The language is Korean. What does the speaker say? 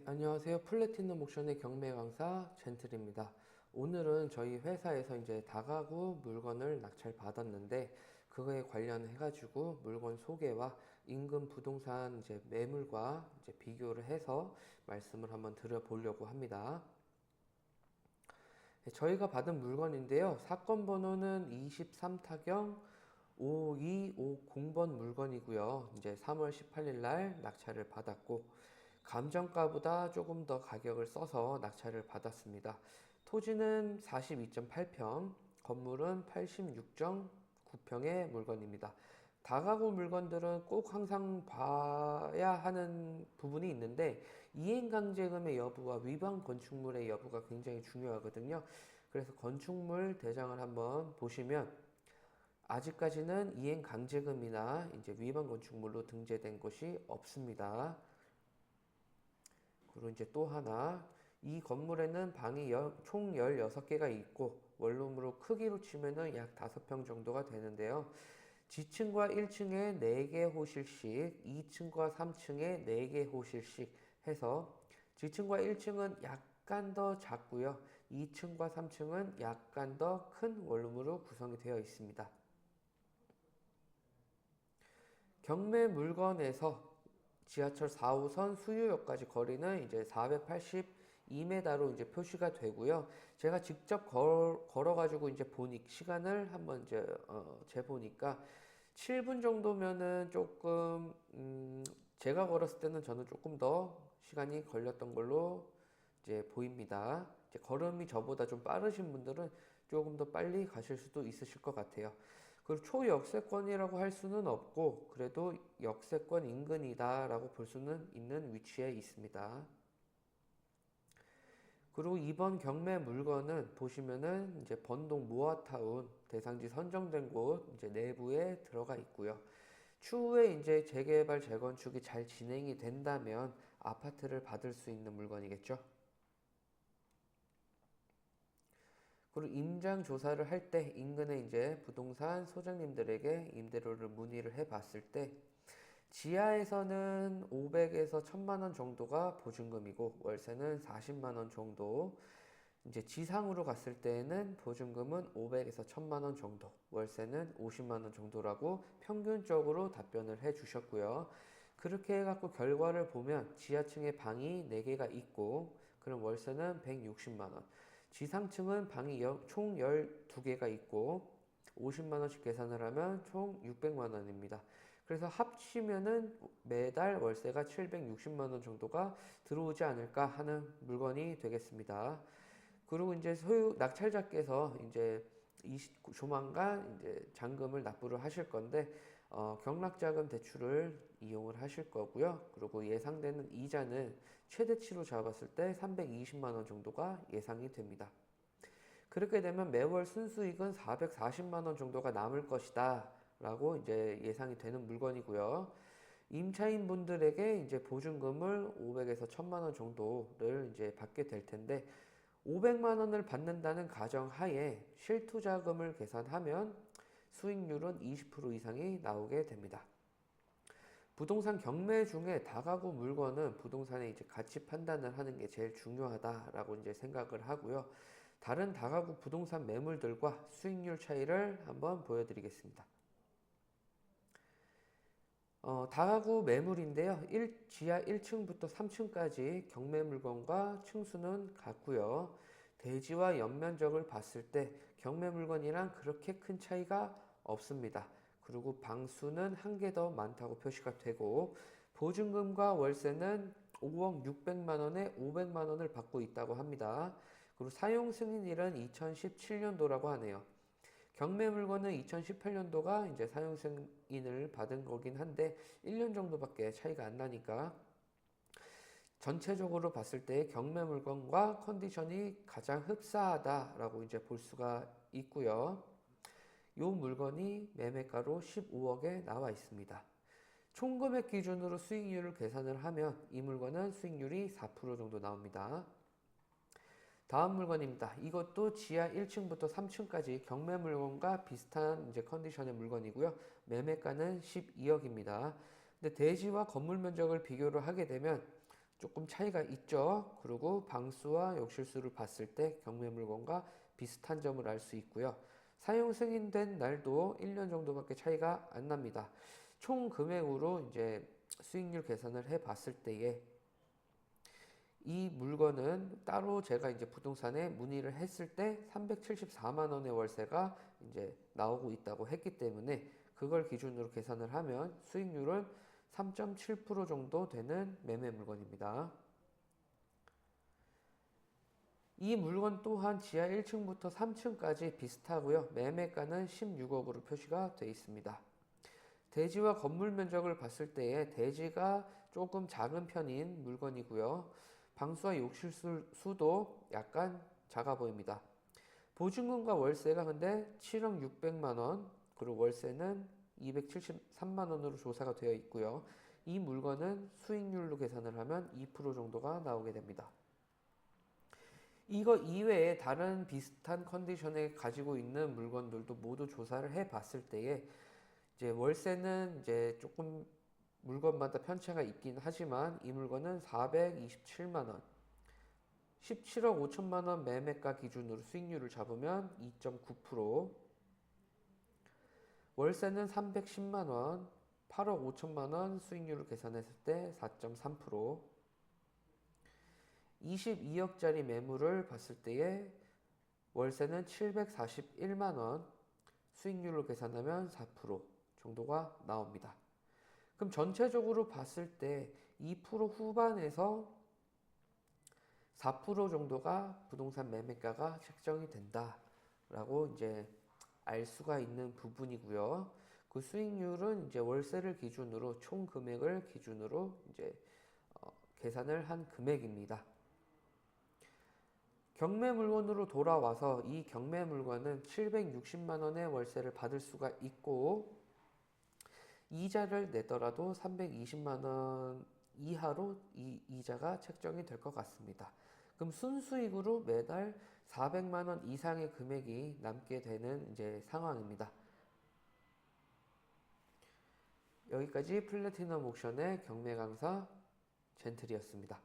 안녕하세요. 플래티넘 옥션의 경매 강사 젠틀입니다. 오늘은 저희 회사에서 이제 다가구 물건을 낙찰 받았는데 그거에 관련해 가지고 물건 소개와 인근 부동산 이제 매물과 이제 비교를 해서 말씀을 한번 드려보려고 합니다. 저희가 받은 물건인데요. 사건 번호는 23타경 5250번 물건이고요. 이제 3월 18일 날 낙찰을 받았고 감정가보다 조금 더 가격을 써서 낙찰을 받았습니다. 토지는 42.8평, 건물은 86.9평의 물건입니다. 다가구 물건들은 꼭 항상 봐야 하는 부분이 있는데 이행강제금의 여부와 위반 건축물의 여부가 굉장히 중요하거든요. 그래서 건축물 대장을 한번 보시면 아직까지는 이행강제금이나 이제 위반 건축물로 등재된 곳이 없습니다. 그리고 이제 또 하나, 이 건물에는 방이 총 16개가 있고 원룸으로 크기로 치면은 약 5평 정도가 되는데요. 지층과 1층에 4개 호실씩, 2층과 3층에 4개 호실씩 해서 지층과 1층은 약간 더 작고요. 2층과 3층은 약간 더 큰 원룸으로 구성이 되어 있습니다. 경매 물건에서 지하철 4호선 수유역까지 거리는 이제 482m로 이제 표시가 되고요. 제가 직접 걸어가지고 이제 시간을 한번 이제 재보니까 7분 정도면은 조금 제가 걸었을 때는 저는 조금 더 시간이 걸렸던 걸로 이제 보입니다. 이제 걸음이 저보다 좀 빠르신 분들은 조금 더 빨리 가실 수도 있으실 것 같아요. 그리고 초역세권이라고 할 수는 없고 그래도 역세권 인근이다라고 볼 수는 있는 위치에 있습니다. 그리고 이번 경매 물건은 보시면은 이제 번동 모아타운 대상지 선정된 곳 이제 내부에 들어가 있고요. 추후에 이제 재개발 재건축이 잘 진행이 된다면 아파트를 받을 수 있는 물건이겠죠. 그리고 임장 조사를 할 때 인근에 이제 부동산 소장님들에게 임대료를 문의를 해 봤을 때 지하에서는 500에서 1000만 원 정도가 보증금이고 월세는 40만 원 정도. 이제 지상으로 갔을 때에는 보증금은 500에서 1000만 원 정도, 월세는 50만 원 정도라고 평균적으로 답변을 해 주셨고요. 그렇게 해갖고 결과를 보면 지하층에 방이 4개가 있고 그럼 월세는 160만 원, 지상층은 방이 총 12개가 있고 50만 원씩 계산을 하면 총 600만 원입니다. 그래서 합치면은 매달 월세가 760만 원 정도가 들어오지 않을까 하는 물건이 되겠습니다. 그리고 이제 낙찰자께서 이제 조만간 이제 잔금을 납부를 하실 건데 경락자금 대출을 이용을 하실 거고요. 그리고 예상되는 이자는 최대치로 잡았을 때 320만 원 정도가 예상이 됩니다. 그렇게 되면 매월 순수익은 440만 원 정도가 남을 것이다 라고 이제 예상이 되는 물건이고요. 임차인 분들에게 이제 보증금을 500에서 1000만 원 정도를 이제 받게 될 텐데 500만 원을 받는다는 가정하에 실투자금을 계산하면 수익률은 20% 이상이 나오게 됩니다. 부동산 경매 중에 다가구 물건은 부동산의 이제 가치 판단을 하는 게 제일 중요하다라고 이제 생각을 하고요. 다른 다가구 부동산 매물들과 수익률 차이를 한번 보여드리겠습니다. 다가구 매물인데요. 지하 1층부터 3층까지 경매 물건과 층수는 같고요. 대지와 연면적을 봤을 때 경매 물건이랑 그렇게 큰 차이가 없습니다. 그리고 방수는 한 개 더 많다고 표시가 되고 보증금과 월세는 5억 600만 원에 500만 원을 받고 있다고 합니다. 그리고 사용 승인일은 2017년도라고 하네요. 경매 물건은 2018년도가 이제 사용 승인을 받은 거긴 한데 1년 정도밖에 차이가 안 나니까 전체적으로 봤을 때 경매 물건과 컨디션이 가장 흡사하다라고 이제 볼 수가 있고요. 이 물건이 매매가로 15억에 나와 있습니다. 총 금액 기준으로 수익률을 계산을 하면 이 물건은 수익률이 4% 정도 나옵니다. 다음 물건입니다. 이것도 지하 1층부터 3층까지 경매 물건과 비슷한 이제 컨디션의 물건이고요. 매매가는 12억입니다. 근데 대지와 건물 면적을 비교를 하게 되면 조금 차이가 있죠. 그리고 방수와 욕실수를 봤을 때 경매 물건과 비슷한 점을 알 수 있고요. 사용 승인된 날도 1년 정도밖에 차이가 안 납니다. 총 금액으로 이제 수익률 계산을 해 봤을 때에 이 물건은 따로 제가 이제 부동산에 문의를 했을 때 374만 원의 월세가 이제 나오고 있다고 했기 때문에 그걸 기준으로 계산을 하면 수익률은 3.7% 정도 되는 매매 물건입니다. 이 물건 또한 지하 1층부터 3층까지 비슷하고요. 매매가는 16억으로 표시가 되어 있습니다. 대지와 건물 면적을 봤을 때에 대지가 조금 작은 편인 물건이고요. 방수와 욕실 수도 약간 작아 보입니다. 보증금과 월세가 근데 7억 6백만 원, 그리고 월세는 273만 원으로 조사가 되어 있고요. 이 물건은 수익률로 계산을 하면 2% 정도가 나오게 됩니다. 이거 이외에 다른 비슷한 컨디션에 가지고 있는 물건들도 모두 조사를 해 봤을 때에 이제 월세는 이제 조금 물건마다 편차가 있긴 하지만 이 물건은 427만 원, 17억 5천만 원 매매가 기준으로 수익률을 잡으면 2.9%, 월세는 310만 원, 8억 5천만 원 수익률을 계산했을 때 4.3%, 22억짜리 매물을 봤을 때에 월세는 741만 원, 수익률로 계산하면 4% 정도가 나옵니다. 그럼 전체적으로 봤을 때 2% 후반에서 4% 정도가 부동산 매매가가 책정이 된다라고 이제 알 수가 있는 부분이고요. 그 수익률은 이제 월세를 기준으로 총 금액을 기준으로 이제 계산을 한 금액입니다. 경매 물건으로 돌아와서 이 경매 물건은 760만 원의 월세를 받을 수가 있고 이자를 내더라도 320만 원 이하로 이 이자가 책정이 될 것 같습니다. 그럼 순수익으로 매달 400만 원 이상의 금액이 남게 되는 이제 상황입니다. 여기까지 플래티넘 옥션의 경매 강사 젠틀이었습니다.